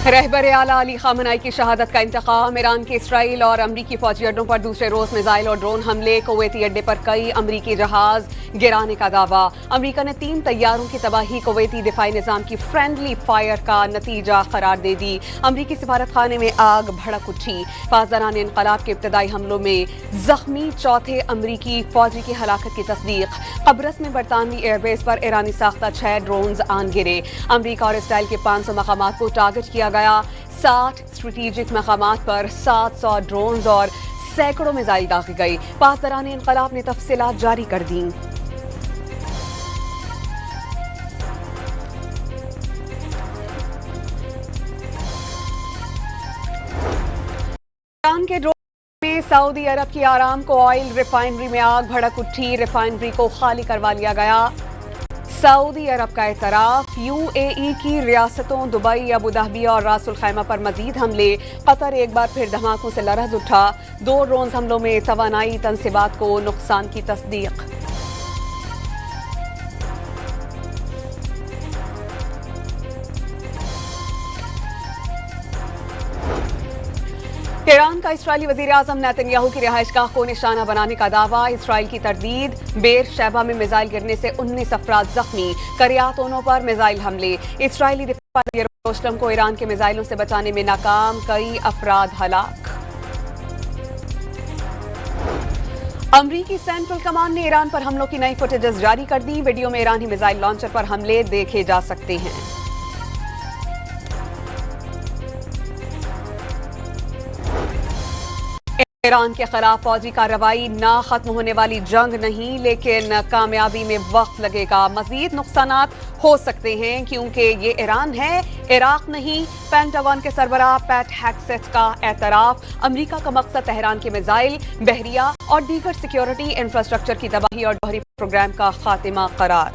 रहबर आला अली खामनाई की शहादत का इंतकाम। ईरान के इसराइल और अमरीकी फौजी अड्डों पर दूसरे रोज मिसाइल और ड्रोन हमले। कुवैती अड्डे पर कई अमरीकी जहाज गिराने का दावा। अमरीका ने 3 तैयारों की तबाही कुवैती दिफाई निजाम की फ्रेंडली फायर का नतीजा करार दे दी। अमरीकी सिफारत खाने में आग भड़क उठी। पासदारान इनकलाब के इब्तदाई हमलों में जख्मी चौथे अमरीकी फौजी की हलाकत की तस्दीक। कब्रस में बरतानवी एयरबेस पर ईरानी साख्ता 6 ड्रोन्स आन गिरे। अमरीका और इसराइल के 500 मकामात को टारगेट किया गया। 60 स्ट्रेटेजिक मकामात पर 700 ड्रोन्स और सैकड़ों मिसाइल दागे गए। पासदारान इनकलाब ने तफसीलात जारी कर दी। ईरान के ड्रोन में सऊदी अरब की आरामको ऑयल रिफाइनरी में आग भड़क उठी। रिफाइनरी को खाली करवा लिया गया। सऊदी अरब का एतराफ। यूएई की रियासतों दुबई, अबू धाबी और रासुल खैमा पर मजीद हमले। कतर एक बार फिर धमाकों से लरज़ उठा। 2 ड्रोन हमलों में तवानाई तनसीबात को नुकसान की तस्दीक। ईरान का इस्राएली वज़ीर आज़म नेतन्याहू की रिहाइशगाह को निशाना बनाने का दावा। इस्राइल की तरदीद। बेर शैबा में मिसाइल गिरने से 19 अफराद जख्मी। करियातोनों पर मिसाइल हमले। इस्राइली दिफाई यरूशलेम को ईरान के मिसाइलों से बचाने में नाकाम। कई अफराद हलाक। अमरीकी सेंट्रल कमांड ने ईरान पर हमलों की नई फुटेजेस जारी कर दी। वीडियो में ईरानी मिसाइल लॉन्चर पर हमले देखे जा सकते हैं। ईरान के खिलाफ फौजी कार्रवाई ना खत्म होने वाली जंग नहीं, लेकिन कामयाबी में वक्त लगेगा। मजीद नुकसानात हो सकते हैं क्योंकि ये ईरान है, इराक नहीं। पेंटागन के सरबराह पैट हेग्सेट का एतराफ। अमरीका का मकसद तेहरान के मिसाइल, बहरिया और दीगर सिक्योरिटी इंफ्रास्ट्रक्चर की तबाही और जौहरी प्रोग्राम का खात्मा करार।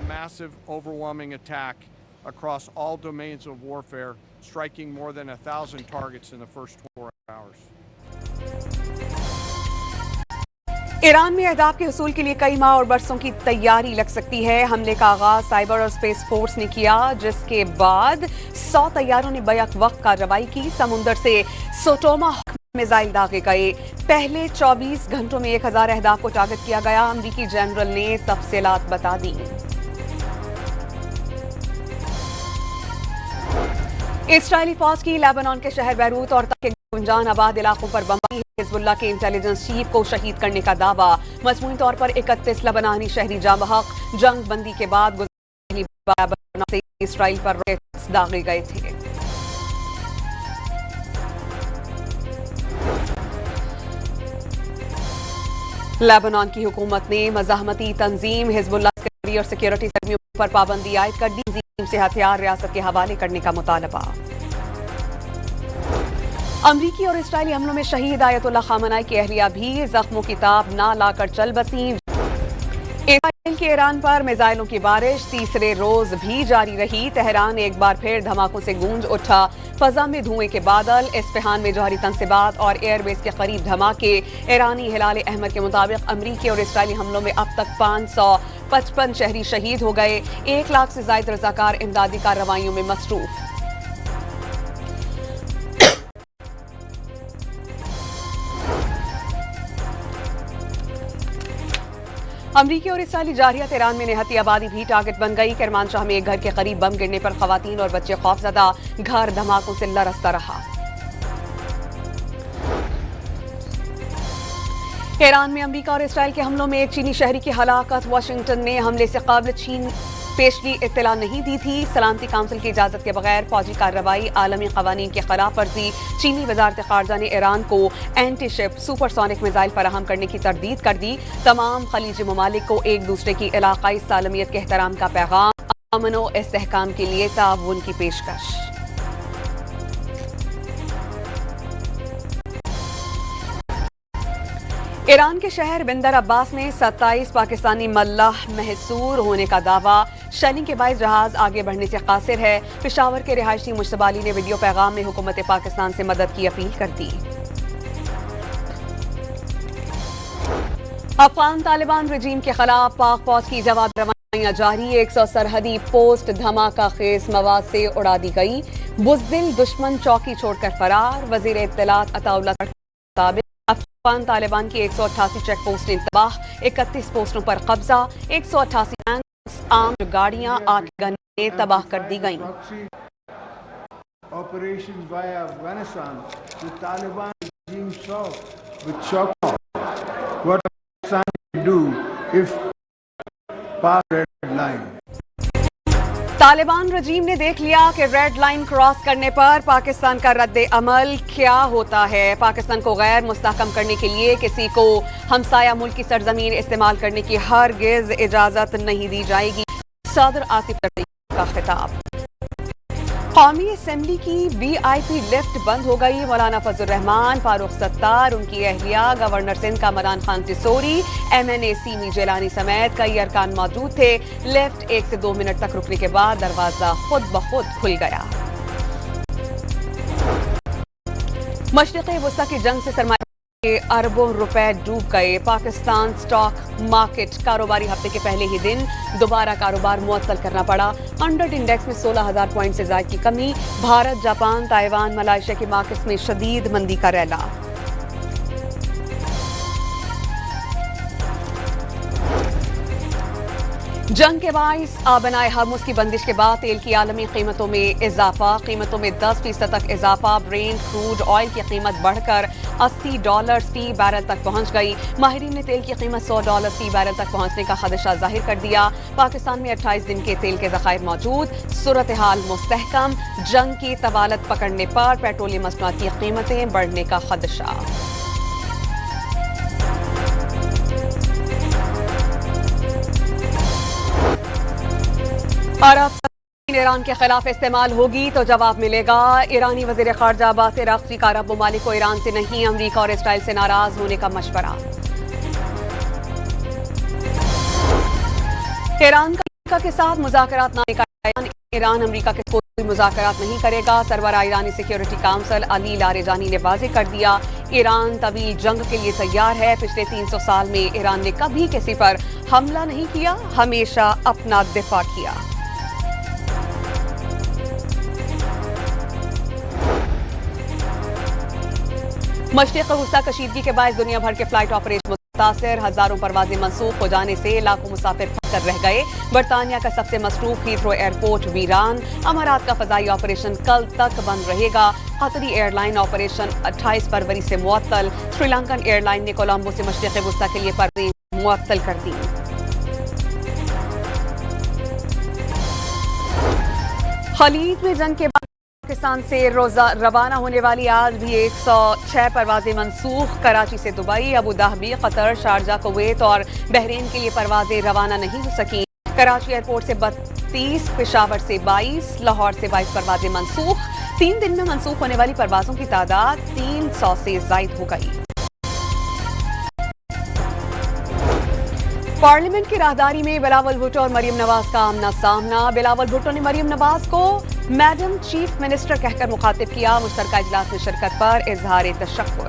Massive, overwhelming attack across all domains of warfare, striking more than 1,000 targets in the first 4 hours. Iran में अहदाफ के हुसूल के लिए कई माह और बरसों की तैयारी लग सकती है। हमले का आगाज साइबर और स्पेस फोर्स ने किया, जिसके बाद 100 तैयारों ने बैक वक्त कार्रवाई की। समुंदर से सोटोमा मिसाइल दागे गए। पहले 24 घंटों में 1000 अहदाफ को टारगेट किया गया। अमरीकी जनरल ने तफसीलात बता दी। इसराइली फौज की लेबनान के शहर बैरूत और तक के गुंजान आबाद इलाकों पर बमबारी। हिजबुल्लाह के इंटेलिजेंस चीफ को शहीद करने का दावा। मजमूई तौर पर 31 लेबनानी शहरी जाँ बहक। जंग बंदी के बाद पहली बार लेबनान से इसराइल पर रॉकेट्स दागे गए थे। लेबनान की हुकूमत ने मज़ाहमती तंजीम हिजबुल्लाह और सिक्योरिटी कर्मियों पर पाबंदी आयद कर दी। तंजीम से हथियार रियासत के हवाले करने का मुतालबा। अमरीकी और इस्राइली हमलों में शहीद आयतुल्लाह खामनाई की अहलिया भी जख्मों की ताब ना लाकर चल बसी। इसराइल के ईरान पर मिसाइलों की बारिश तीसरे रोज भी जारी रही। तेहरान एक बार फिर धमाकों से गूंज उठा। फजा में धुएं के बादल। इस्फहान में जौहरी तनसीबात और एयरबेस के करीब धमाके। ईरानी हिलाल अहमद के मुताबिक अमरीकी और इस्राइली हमलों में अब तक 555 शहरी शहीद हो गए। 1 लाख से ज्यादा रज़ाकार इमदादी कार्रवाइयों में मसरूफ। अमरीकी और इसराइली जारियत ईरान में निहत्ती आबादी भी टारगेट बन गई। करमानशाह में एक घर के करीब बम गिरने पर खवातीन और बच्चे खौफजदा। घर धमाकों से लरसता रहा। ईरान में अमरीका और इसराइल के हमलों में एक चीनी शहरी की हलाकत। वाशिंगटन ने हमले से काबिल चीन पेशगी इत्तला नहीं दी थी। सलामती काउंसिल की इजाजत के बगैर फौजी कार्रवाई आलमी कवानीन की खिलाफ वर्जी। चीनी वजारत खारजा ने ईरान को एंटी शिप सुपरसोनिक मिसाइल फराहम करने की तरदीद कर दी। तमाम खलीजी ममालिक को एक दूसरे की इलाकाई सालमियत के एहतराम का पैगाम। अमन व इस्तेहकाम के लिए ताउन की पेशकश। ईरान के शहर बंदर अब्बास में 27 पाकिस्तानी मल्लाह महसूर होने का दावा। शेलिंग के बाइस जहाज आगे बढ़ने से कासिर है। पेशावर के रिहायशी मुश्तबा अली ने वीडियो पैगाम में हुकूमत पाकिस्तान से मदद की अपील कर दी। अफगान तालिबान रजीम के खिलाफ पाक फौज की जवाब रवानी कार्रवाइयां जारी, 100 सरहदी पोस्ट धमाका खेज मवाद से उड़ा दी गई। बुज़दिल दुश्मन चौकी छोड़कर फरार। वजीर इत्तलात अताउल्लाह के मुताबिक अफगान तालिबान की 188 चेक पोस्ट तबाह, 31 पोस्टों पर कब्जा, 188 टैंक्स, आर्म्ड गाड़ियां, 8 गन्नें तबाह कर दी गईं। Operations via Afghanistan, the Taliban regime saw with shock what Pakistan can do if past red line. Taliban रजीम ने देख लिया कि रेड लाइन क्रॉस करने पर पाकिस्तान का रद्द अमल क्या होता है। पाकिस्तान को गैर मुस्तहकम करने के लिए किसी को हमसाया मुल्क की सरजमीन इस्तेमाल करने की हरगिज इजाजत नहीं दी जाएगी। सदर आसिफ जरदारी का खिताब। कौमी असेंबली की VIP लिफ्ट बंद हो गई। मौलाना फजल रहमान, फारूक सत्तार, उनकी अहलिया, गवर्नर सिंध का मदान खान तिसोरी, MNA सीमी जिलानी समेत कई अरकान मौजूद थे। लिफ्ट 1 से 2 मिनट तक रुकने के बाद दरवाजा खुद ब खुद खुल गया। मशरिक़ी वुस्ता की जंग से सरमाया के अरबों रुपए डूब गए। पाकिस्तान स्टॉक मार्केट कारोबारी हफ्ते के पहले ही दिन दोबारा कारोबार मुअत्तल करना पड़ा। अंडर इंडेक्स में 16,000 पॉइंट से ज्यादा की कमी। भारत, जापान, ताइवान, मलेशिया की मार्केट्स में शदीद मंदी का रैला। जंग के बाइस आबनाए हर्मुज की बंदिश के बाद तेल की आलमी कीमतों में इजाफा। कीमतों में 10% तक इजाफा। ब्रेंट क्रूड ऑयल की कीमत बढ़कर $80 फी बैरल तक पहुंच गई। माहिरीन ने तेल की कीमत $100 फी बैरल तक पहुंचने का खदशा जाहिर कर दिया। पाकिस्तान में 28 दिन के तेल के ज़खायर मौजूद। सूरत हाल मुस्तहकम। जंग की तवालत पकड़ने पर पेट्रोलियम मसनूआत की कीमतें बढ़ने का खदशा। अरब ईरान के खिलाफ इस्तेमाल होगी तो जवाब मिलेगा। ईरानी वजीर खारजा अब्बास अराग़ची का अरब ममालिक को ईरान से नहीं, अमरीका और इसराइल से नाराज होने का मशवरा। ईरान का अमरीका के साथ मुज़ाकरात नामे का ऐलान। ईरान अमरीका के कोई मुज़ाकरात नहीं करेगा। सरबराह ईरानी सिक्योरिटी काउंसिल अली लारेजानी ने वाज़ेह कर दिया, ईरान तवील जंग के लिए तैयार है। पिछले 300 साल में ईरान ने कभी किसी पर हमला नहीं किया, हमेशा अपना दिफा किया। मशरिक़ वुस्ता कशीदगी के बायस दुनिया भर के फ्लाइट ऑपरेशन मुतासिर। हजारों परवाजें मनसूख हो जाने से लाखों मुसाफिर फंस कर रह गए। बरतानिया का सबसे मसरूफ हीथ्रो एयरपोर्ट वीरान। अमारात का फजाई ऑपरेशन कल तक बंद रहेगा। कतरी एयरलाइन ऑपरेशन 28 फरवरी से मुअत्तल। श्रीलंकन एयरलाइन ने कोलंबो से मशरिक़ वुस्ता के लिए परवाज़ें मुअत्तल कर दी। खलीज में जंग के बाद पाकिस्तान से रवाना होने वाली आज भी 106 परवाजें मनसूख। कराची से Dubai, Abu Dhabi, Qatar, Sharjah, Kuwait और बहरीन के लिए परवाजें रवाना नहीं हो सकी। कराची एयरपोर्ट से 32, पेशावर से 22, लाहौर से 22 परवाजें मनसूख। 3 दिन में मनसूख होने वाली परवाजों की तादाद 300 से जायद हो गई। पार्लियामेंट की राहदारी में बिलावल भुट्टो और मरियम नवाज का आमना सामना। बिलावल भुट्टो ने मरियम नवाज को मैडम चीफ मिनिस्टर कहकर मुखातिब किया। मुश्तरका इजलास में शिरकत पर इजहार तशक्कुर।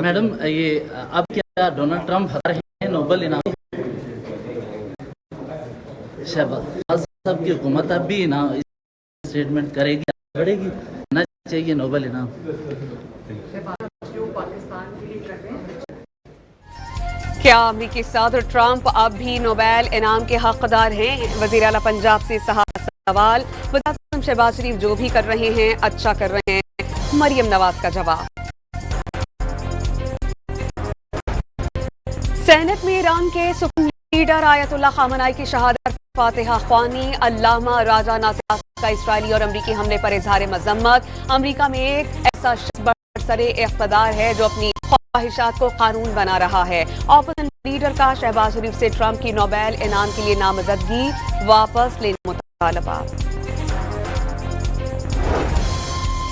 मैडम, ये अब क्या डोनाल्ड ट्रंप हरा रहे हैं नोबेल इनाम? शहबाज साहब की हुकूमत अब भी ना स्टेटमेंट करेगी, बढ़ेगी ना चाहिए नोबेल इनाम। क्या अमरीकी सदर ट्रंप अब भी नोबेल इनाम के हकदार हैं? वजीर आला पंजाब से सवाल। वज़ीर आज़म शहबाज शरीफ जो भी कर रहे हैं अच्छा कर रहे हैं, मरियम नवाज का जवाब। सेनेट में ईरान के सुप्रीम लीडर आयतुल्लाह खामनाई की शहादत फातिहा ख्वानी। अल्लामा राजा नासिर का इसराइली और अमरीकी हमले पर इजहार मजम्मत। अमरीका में एक ऐसा शख्स बरसरे इख्तदार है जो अपनी ख्वाहिशात को कानून बना रहा है। ऑपोजिशन लीडर का शहबाज शरीफ से ट्रंप की नोबेल इनाम के लिए नामजदगी वापस लेने मुतालबा।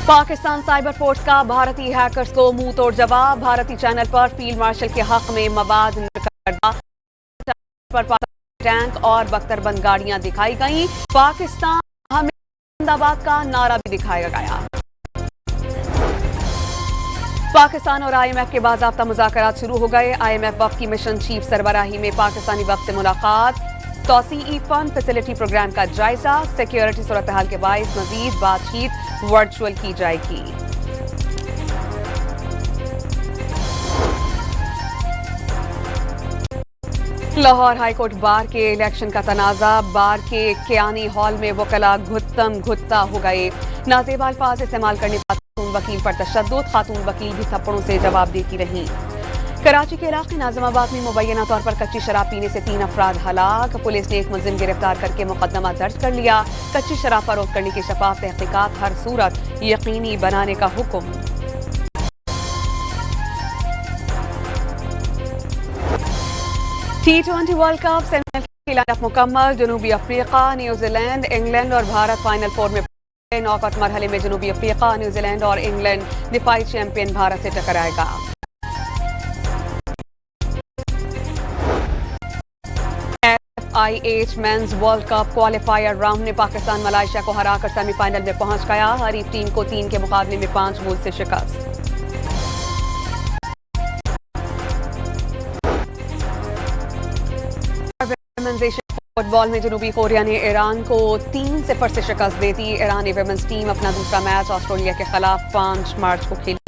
पाकिस्तान साइबर फोर्स का भारतीय हैकर्स को मुंह तोड़ जवाब। भारतीय चैनल पर फील्ड मार्शल के हक में मवाद पर टैंक और बख्तरबंद गाड़ियां दिखाई गई। पाकिस्तान हमें जिंदाबाद का नारा भी दिखाया गया। पाकिस्तान और IMF के बाज़ाब्ता मुज़ाकरात शुरू हो गए। IMF वफ़द की मिशन चीफ सरबराही में पाकिस्तानी वफ़द से मुलाकात, तौसीई फंड फैसिलिटी प्रोग्राम का जायजा, सिक्योरिटी सूरत हाल के बाइस मजीद बातचीत वर्चुअल की जाएगी। लाहौर हाईकोर्ट बार के इलेक्शन का तनाज़ा, बार के कियानी हॉल में वकला घुत्तम घुत्ता हो गए। नाजेबा अल्फाज इस्तेमाल करने पर खातून वकील पर तशद्दुद, खातून वकील भी थप्पड़ों से जवाब देती रहीं। कराची के इलाके नाज़िमाबाद में मुबैना तौर पर कच्ची शराब पीने से 3 अफराद हलाक। पुलिस ने एक मुलजिम गिरफ्तार करके मुकदमा दर्ज कर लिया। कच्ची शराब फरोख्त करने की शफाफ तहकीकात हर सूरत यकीनी बनाने का हुक्म। T20 वर्ल्ड कप सेमीफाइनल की लाइनअप मुकम्मल। जनूबी अफ्रीका, न्यूजीलैंड, इंग्लैंड और भारत फाइनल 4 में पहुंचे। नॉकआउट मरहले में जनूबी अफ्रीका, न्यूजीलैंड और इंग्लैंड दिफाई चैंपियन भारत से टकराएगा। FIH mains world cup qualifier round में पाकिस्तान मलेशिया को हराकर सेमीफाइनल में पहुंच गया। हरीफ टीम को 3 के मुकाबले में 5 गोल से शिकस्त। फुटबॉल में जनूबी कोरिया ने ईरान को 3-0 से शिकस्त दे दी। ईरानी विमेंस टीम अपना दूसरा मैच ऑस्ट्रेलिया के खिलाफ 5 मार्च को खेली।